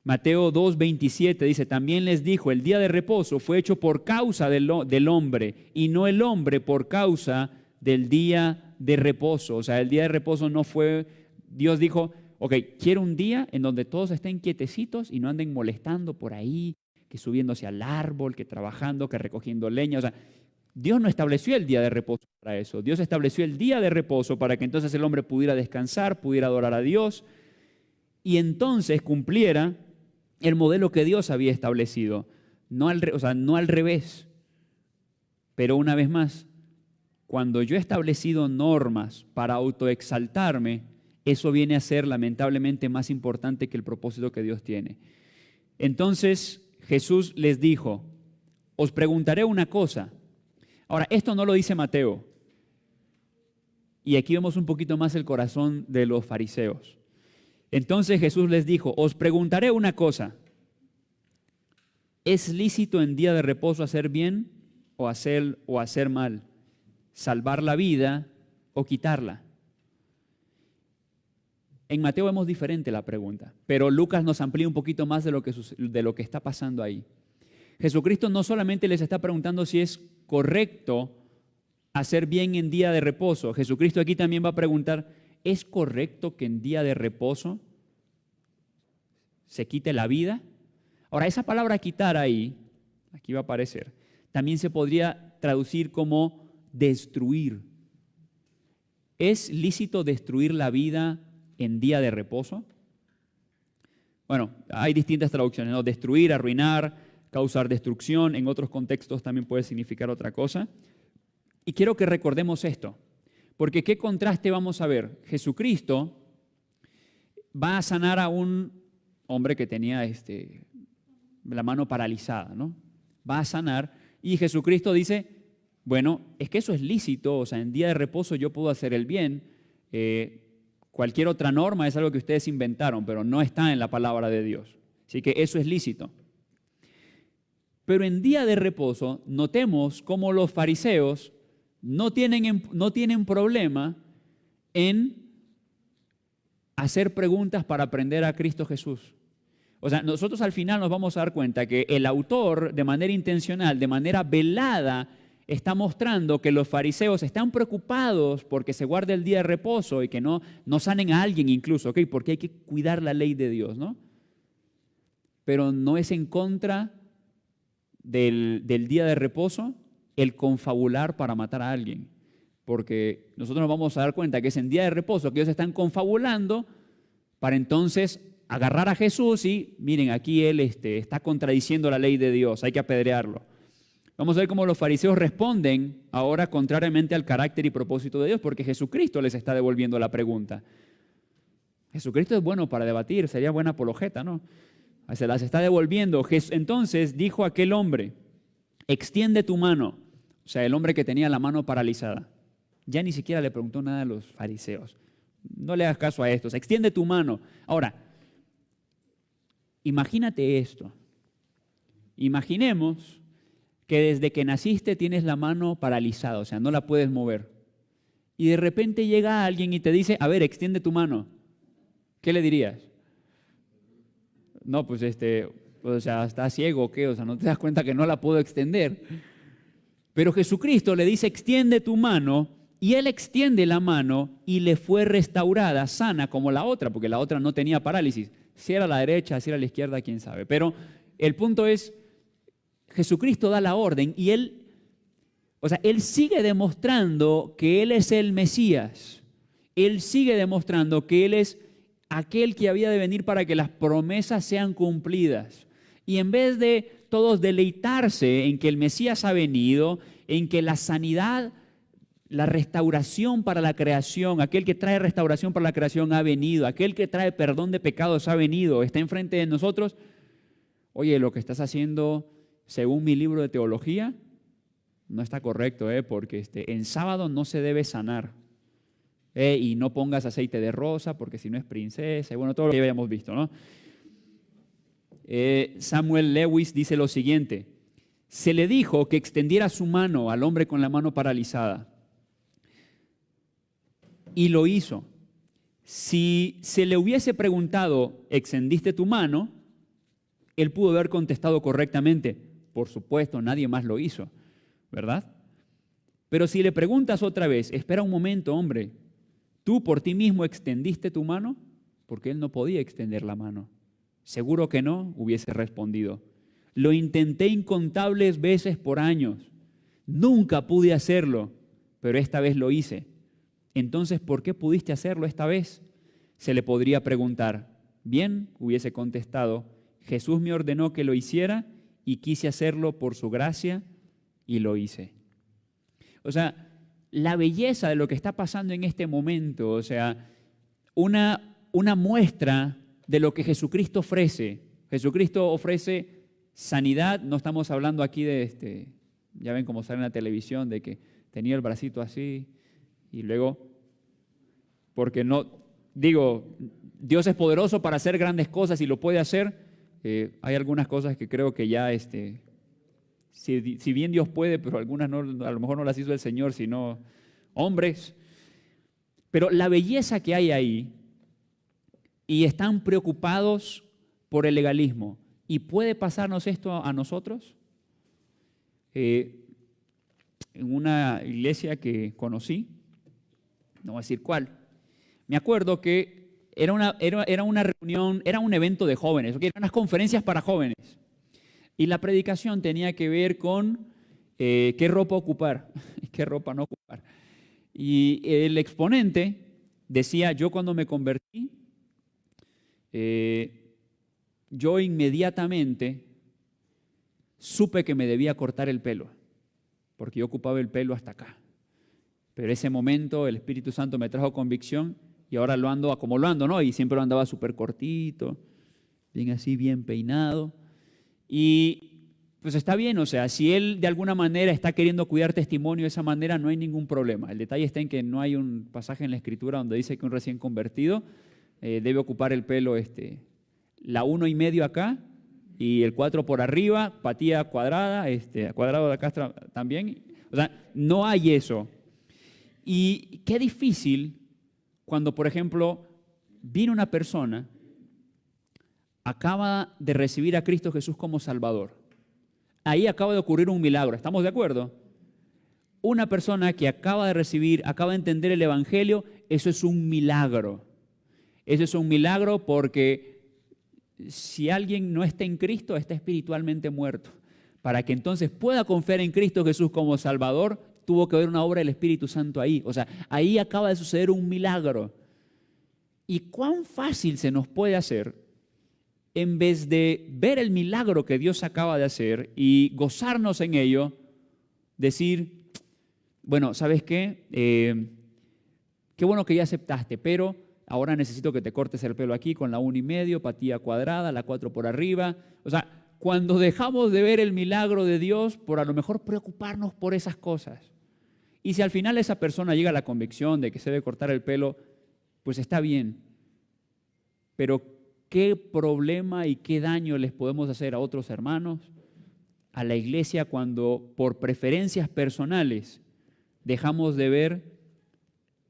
Mateo 2:27 dice, también les dijo, el día de reposo fue hecho por causa del hombre y no el hombre por causa del día de reposo. O sea, el día de reposo no fue, Dios dijo, ok, quiero un día en donde todos estén quietecitos y no anden molestando por ahí, que subiéndose al árbol, que trabajando, que recogiendo leña. O sea, Dios no estableció el día de reposo para eso. Dios estableció el día de reposo para que entonces el hombre pudiera descansar, pudiera adorar a Dios y entonces cumpliera el modelo que Dios había establecido, no al revés. Pero una vez más, cuando yo he establecido normas para autoexaltarme, eso viene a ser lamentablemente más importante que el propósito que Dios tiene. Entonces Jesús les dijo, os preguntaré una cosa. Ahora, esto no lo dice Mateo. Y aquí vemos un poquito más el corazón de los fariseos. Entonces Jesús les dijo, os preguntaré una cosa, ¿es lícito en día de reposo hacer bien o hacer mal? ¿Salvar la vida o quitarla? En Mateo vemos diferente la pregunta, pero Lucas nos amplía un poquito más de lo que está pasando ahí. Jesucristo no solamente les está preguntando si es correcto hacer bien en día de reposo, Jesucristo aquí también va a preguntar, ¿es correcto que en día de reposo se quite la vida? Ahora, esa palabra quitar ahí, aquí va a aparecer, también se podría traducir como destruir. ¿Es lícito destruir la vida en día de reposo? Bueno, hay distintas traducciones, ¿no? Destruir, arruinar, causar destrucción, en otros contextos también puede significar otra cosa. Y quiero que recordemos esto. Porque ¿qué contraste vamos a ver? Jesucristo va a sanar a un hombre que tenía la mano paralizada, ¿no? Va a sanar y Jesucristo dice, bueno, es que eso es lícito, o sea, en día de reposo yo puedo hacer el bien. Cualquier otra norma es algo que ustedes inventaron, pero no está en la palabra de Dios. Así que eso es lícito. Pero en día de reposo, notemos cómo los fariseos no tienen problema en hacer preguntas para aprender a Cristo Jesús. O sea, nosotros al final nos vamos a dar cuenta que el autor, de manera intencional, de manera velada, está mostrando que los fariseos están preocupados porque se guarde el día de reposo y que no sanen a alguien incluso, ¿ok? Porque hay que cuidar la ley de Dios, ¿no? Pero no es en contra del día de reposo el confabular para matar a alguien, porque nosotros nos vamos a dar cuenta que es en día de reposo que ellos están confabulando para entonces agarrar a Jesús y miren, aquí él está contradiciendo la ley de Dios, hay que apedrearlo. Vamos a ver cómo los fariseos responden ahora contrariamente al carácter y propósito de Dios, porque Jesucristo les está devolviendo la pregunta. Jesucristo es bueno para debatir, sería buena apologeta, ¿no? Se las está devolviendo. Entonces dijo aquel hombre, extiende tu mano. O sea, el hombre que tenía la mano paralizada. Ya ni siquiera le preguntó nada a los fariseos. No le hagas caso a estos. Extiende tu mano. Ahora, imagínate esto. Imaginemos que desde que naciste tienes la mano paralizada, o sea, no la puedes mover. Y de repente llega alguien y te dice, a ver, extiende tu mano. ¿Qué le dirías? No, pues o sea, ¿estás ciego o qué? O sea, ¿no te das cuenta que no la puedo extender? Pero Jesucristo le dice, extiende tu mano, y él extiende la mano y le fue restaurada, sana como la otra, porque la otra no tenía parálisis. Si era a la derecha, si era a la izquierda, quién sabe. Pero el punto es, Jesucristo da la orden y él sigue demostrando que él es el Mesías. Él sigue demostrando que él es aquel que había de venir para que las promesas sean cumplidas. Y en vez de todos deleitarse en que el Mesías ha venido, en que la sanidad, la restauración para la creación, aquel que trae restauración para la creación ha venido, aquel que trae perdón de pecados ha venido, está enfrente de nosotros. Oye, lo que estás haciendo según mi libro de teología no está correcto, porque en sábado no se debe sanar. Y no pongas aceite de rosa porque si no es princesa, y bueno, todo lo que ya habíamos visto, ¿no? Samuel Lewis dice lo siguiente, se le dijo que extendiera su mano al hombre con la mano paralizada y lo hizo. Si se le hubiese preguntado, ¿extendiste tu mano?, él pudo haber contestado correctamente, por supuesto, nadie más lo hizo, ¿verdad? Pero si le preguntas otra vez, espera un momento, hombre, ¿tú por ti mismo extendiste tu mano? Porque él no podía extender la mano. Seguro que no, hubiese respondido. Lo intenté incontables veces por años. Nunca pude hacerlo, pero esta vez lo hice. Entonces, ¿por qué pudiste hacerlo esta vez? Se le podría preguntar. Bien, hubiese contestado, Jesús me ordenó que lo hiciera y quise hacerlo por su gracia y lo hice. O sea, la belleza de lo que está pasando en este momento, o sea, una muestra de lo que Jesucristo ofrece. Jesucristo ofrece sanidad, no estamos hablando aquí de, ya ven cómo sale en la televisión, de que tenía el bracito así y luego, porque no, digo, Dios es poderoso para hacer grandes cosas y lo puede hacer. Hay algunas cosas que creo que ya, si bien Dios puede, pero algunas no, a lo mejor no las hizo el Señor, sino hombres. Pero la belleza que hay ahí, y están preocupados por el legalismo. ¿Y puede pasarnos esto a nosotros? En una iglesia que conocí, no voy a decir cuál, me acuerdo que era una reunión, era un evento de jóvenes, eran unas conferencias para jóvenes. Y la predicación tenía que ver con qué ropa ocupar, qué ropa no ocupar. Y el exponente decía, yo cuando me convertí, yo inmediatamente supe que me debía cortar el pelo, porque yo ocupaba el pelo hasta acá. Pero ese momento el Espíritu Santo me trajo convicción y ahora lo ando como lo ando, ¿no? Y siempre lo andaba súper cortito, bien así, bien peinado. Y pues está bien, o sea, si él de alguna manera está queriendo cuidar testimonio de esa manera, no hay ningún problema. El detalle está en que no hay un pasaje en la Escritura donde dice que un recién convertido debe ocupar el pelo la 1,5 acá y el 4 por arriba, patilla cuadrada, cuadrado de acá también. O sea, no hay eso. Y qué difícil cuando, por ejemplo, viene una persona, acaba de recibir a Cristo Jesús como Salvador. Ahí acaba de ocurrir un milagro, ¿estamos de acuerdo? Una persona que acaba de recibir, acaba de entender el Evangelio, eso es un milagro. Eso es un milagro porque si alguien no está en Cristo, está espiritualmente muerto. Para que entonces pueda confiar en Cristo Jesús como Salvador, tuvo que haber una obra del Espíritu Santo ahí. O sea, ahí acaba de suceder un milagro. ¿Y cuán fácil se nos puede hacer, en vez de ver el milagro que Dios acaba de hacer y gozarnos en ello, decir, bueno, ¿sabes qué? Qué bueno que ya aceptaste, pero ahora necesito que te cortes el pelo aquí con la 1,5, patilla cuadrada, la 4 por arriba. O sea, cuando dejamos de ver el milagro de Dios por a lo mejor preocuparnos por esas cosas. Y si al final esa persona llega a la convicción de que se debe cortar el pelo, pues está bien. Pero ¿qué problema y qué daño les podemos hacer a otros hermanos, a la iglesia, cuando por preferencias personales dejamos de ver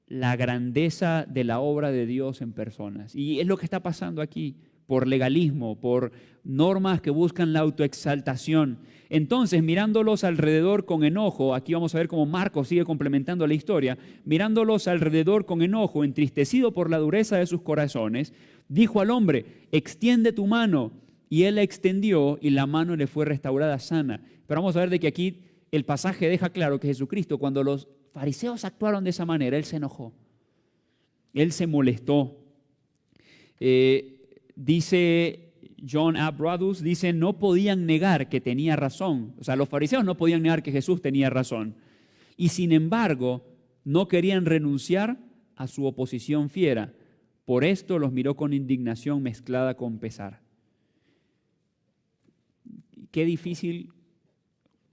la grandeza de la obra de Dios en personas? Y es lo que está pasando aquí, por legalismo, por normas que buscan la autoexaltación. Entonces, mirándolos alrededor con enojo, aquí vamos a ver cómo Marcos sigue complementando la historia, mirándolos alrededor con enojo, entristecido por la dureza de sus corazones, dijo al hombre, extiende tu mano. Y él la extendió y la mano le fue restaurada sana. Pero vamos a ver de que aquí el pasaje deja claro que Jesucristo, cuando los fariseos actuaron de esa manera, Él se enojó. Él se molestó. Dice John A. Bradus, dice, no podían negar que tenía razón. O sea, los fariseos no podían negar que Jesús tenía razón. Y sin embargo, no querían renunciar a su oposición fiera. Por esto los miró con indignación mezclada con pesar. Qué difícil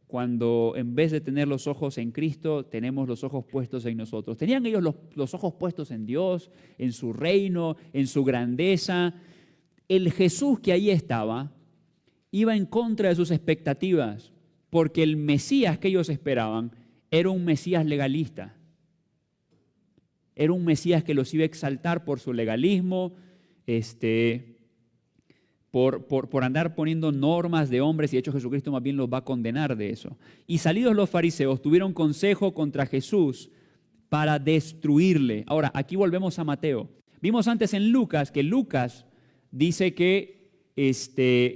cuando en vez de tener los ojos en Cristo, tenemos los ojos puestos en nosotros. Tenían ellos los ojos puestos en Dios, en su reino, en su grandeza. El Jesús que ahí estaba iba en contra de sus expectativas, porque el Mesías que ellos esperaban era un Mesías legalista. Era un Mesías que los iba a exaltar por su legalismo, por andar poniendo normas de hombres, y de hecho Jesucristo más bien los va a condenar de eso. Y salidos los fariseos, tuvieron consejo contra Jesús para destruirle. Ahora, aquí volvemos a Mateo. Vimos antes en Lucas que Lucas dice que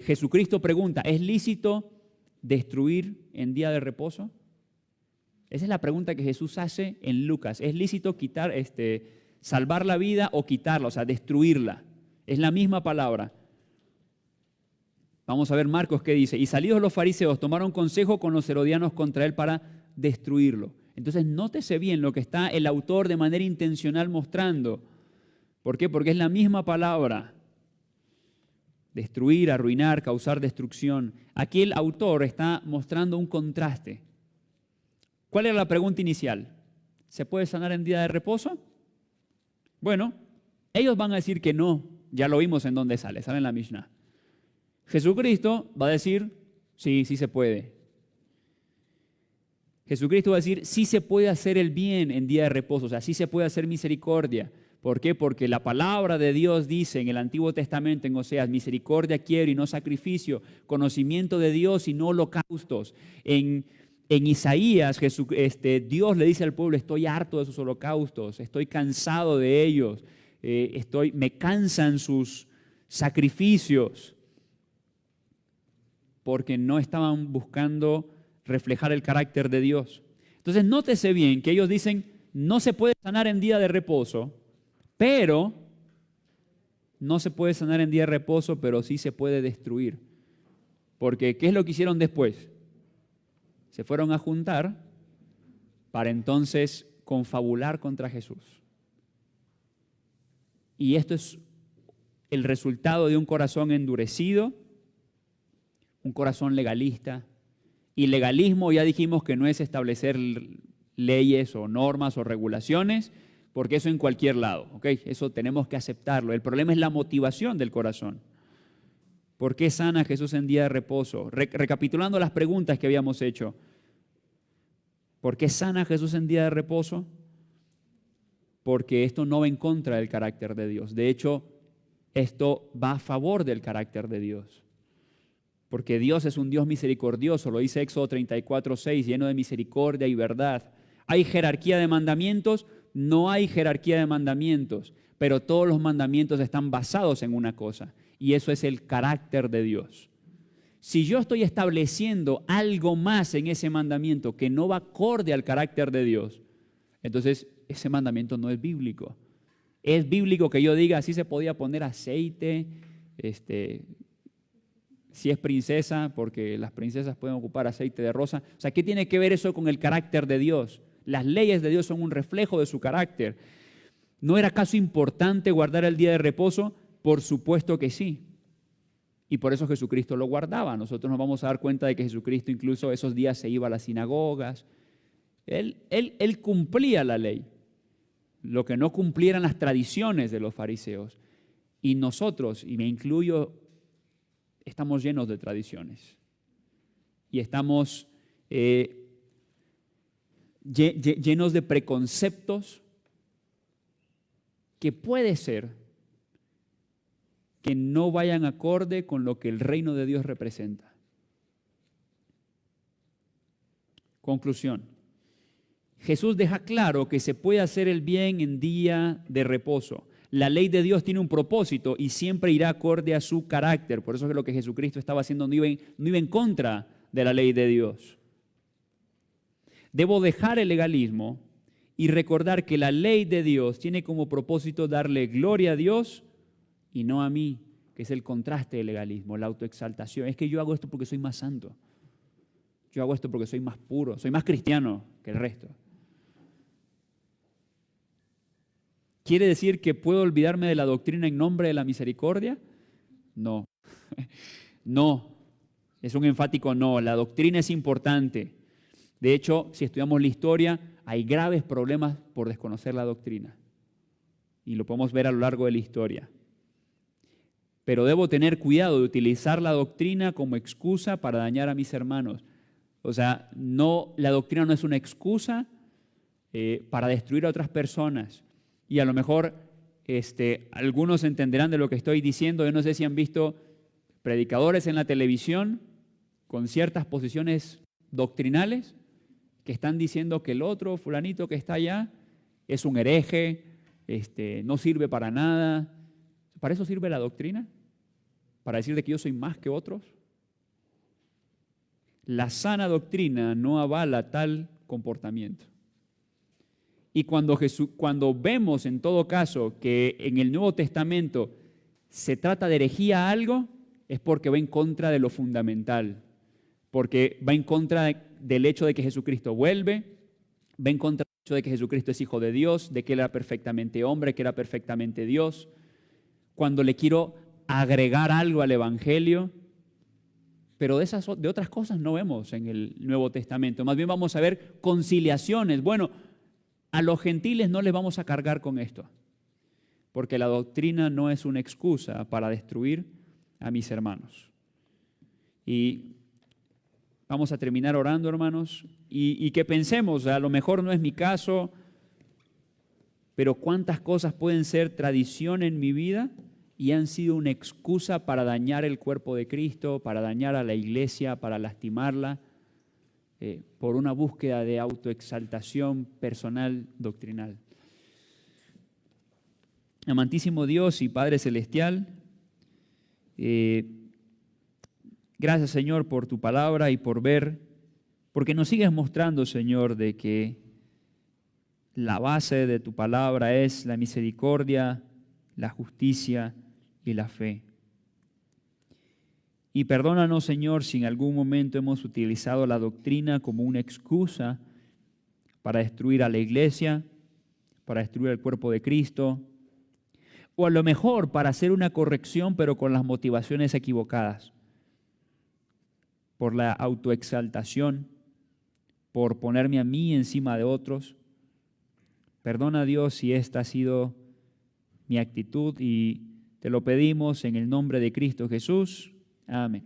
Jesucristo pregunta, ¿es lícito destruir en día de reposo? Esa es la pregunta que Jesús hace en Lucas. ¿Es lícito salvar la vida o quitarla, o sea, destruirla? Es la misma palabra. Vamos a ver Marcos qué dice. Y salidos los fariseos tomaron consejo con los herodianos contra él para destruirlo. Entonces nótese bien lo que está el autor de manera intencional mostrando. ¿Por qué? Porque es la misma palabra. Destruir, arruinar, causar destrucción. Aquí el autor está mostrando un contraste. ¿Cuál era la pregunta inicial? ¿Se puede sanar en día de reposo? Bueno, ellos van a decir que no. Ya lo vimos en dónde sale en la Mishnah. Jesucristo va a decir, sí, sí se puede. Jesucristo va a decir, sí se puede hacer el bien en día de reposo, o sea, sí se puede hacer misericordia. ¿Por qué? Porque la palabra de Dios dice en el Antiguo Testamento, en Oseas, misericordia quiero y no sacrificio, conocimiento de Dios y no holocaustos. En Isaías, Dios le dice al pueblo, estoy harto de sus holocaustos, estoy cansado de ellos, me cansan sus sacrificios, porque no estaban buscando reflejar el carácter de Dios. Entonces, nótese bien que ellos dicen, no se puede sanar en día de reposo, pero no se puede sanar en día de reposo, pero sí se puede destruir. Porque, ¿qué es lo que hicieron después? Se fueron a juntar para entonces confabular contra Jesús. Y esto es el resultado de un corazón endurecido, un corazón legalista. Y legalismo ya dijimos que no es establecer leyes o normas o regulaciones, porque eso en cualquier lado, ¿ok? Eso tenemos que aceptarlo. El problema es la motivación del corazón. ¿Por qué sana Jesús en día de reposo? Recapitulando las preguntas que habíamos hecho. ¿Por qué sana Jesús en día de reposo? Porque esto no va en contra del carácter de Dios. De hecho, esto va a favor del carácter de Dios. Porque Dios es un Dios misericordioso, lo dice Éxodo 34:6, lleno de misericordia y verdad. ¿Hay jerarquía de mandamientos? No hay jerarquía de mandamientos, pero todos los mandamientos están basados en una cosa, y eso es el carácter de Dios. Si yo estoy estableciendo algo más en ese mandamiento que no va acorde al carácter de Dios, entonces ese mandamiento no es bíblico. Es bíblico que yo diga, así se podía poner aceite, si es princesa, porque las princesas pueden ocupar aceite de rosa. O sea, ¿qué tiene que ver eso con el carácter de Dios? Las leyes de Dios son un reflejo de su carácter. ¿No era acaso importante guardar el día de reposo? Por supuesto que sí. Y por eso Jesucristo lo guardaba. Nosotros nos vamos a dar cuenta de que Jesucristo incluso esos días se iba a las sinagogas. Él cumplía la ley. Lo que no cumplieran las tradiciones de los fariseos. Y nosotros, y me incluyo, estamos llenos de tradiciones. Y estamos llenos de preconceptos que puede ser que no vayan acorde con lo que el reino de Dios representa. Conclusión. Jesús deja claro que se puede hacer el bien en día de reposo. La ley de Dios tiene un propósito y siempre irá acorde a su carácter. Por eso es lo que Jesucristo estaba haciendo, no iba en contra de la ley de Dios. Debo dejar el legalismo y recordar que la ley de Dios tiene como propósito darle gloria a Dios y no a mí, que es el contraste del legalismo, la autoexaltación. Es que yo hago esto porque soy más santo. Yo hago esto porque soy más puro, soy más cristiano que el resto. ¿Quiere decir que puedo olvidarme de la doctrina en nombre de la misericordia? No. No. Es un enfático no. La doctrina es importante. De hecho, si estudiamos la historia, hay graves problemas por desconocer la doctrina. Y lo podemos ver a lo largo de la historia. Pero debo tener cuidado de utilizar la doctrina como excusa para dañar a mis hermanos. O sea, la doctrina no es una excusa para destruir a otras personas. Y a lo mejor algunos entenderán de lo que estoy diciendo. Yo no sé si han visto predicadores en la televisión con ciertas posiciones doctrinales que están diciendo que el otro fulanito que está allá es un hereje, no sirve para nada. ¿Para eso sirve la doctrina? ¿Para decir de que yo soy más que otros? La sana doctrina no avala tal comportamiento. Y cuando vemos en todo caso que en el Nuevo Testamento se trata de herejía algo, es porque va en contra de lo fundamental, porque va en contra del hecho de que Jesucristo vuelve, va en contra del hecho de que Jesucristo es Hijo de Dios, de que Él era perfectamente hombre, que era perfectamente Dios. Cuando le quiero agregar algo al Evangelio, pero de otras cosas no vemos en el Nuevo Testamento. Más bien vamos a ver conciliaciones. Bueno, a los gentiles no les vamos a cargar con esto, porque la doctrina no es una excusa para destruir a mis hermanos. Y vamos a terminar orando, hermanos, y que pensemos, a lo mejor no es mi caso, pero cuántas cosas pueden ser tradición en mi vida y han sido una excusa para dañar el cuerpo de Cristo, para dañar a la iglesia, para lastimarla, por una búsqueda de autoexaltación personal doctrinal. Amantísimo Dios y Padre Celestial, gracias, Señor, por tu palabra y porque nos sigues mostrando, Señor, de que la base de tu palabra es la misericordia, la justicia y la fe. Y perdónanos, Señor, si en algún momento hemos utilizado la doctrina como una excusa para destruir a la iglesia, para destruir el cuerpo de Cristo, o a lo mejor para hacer una corrección, pero con las motivaciones equivocadas, por la autoexaltación, por ponerme a mí encima de otros. Perdona, Dios, si esta ha sido mi actitud y te lo pedimos en el nombre de Cristo Jesús. Amén.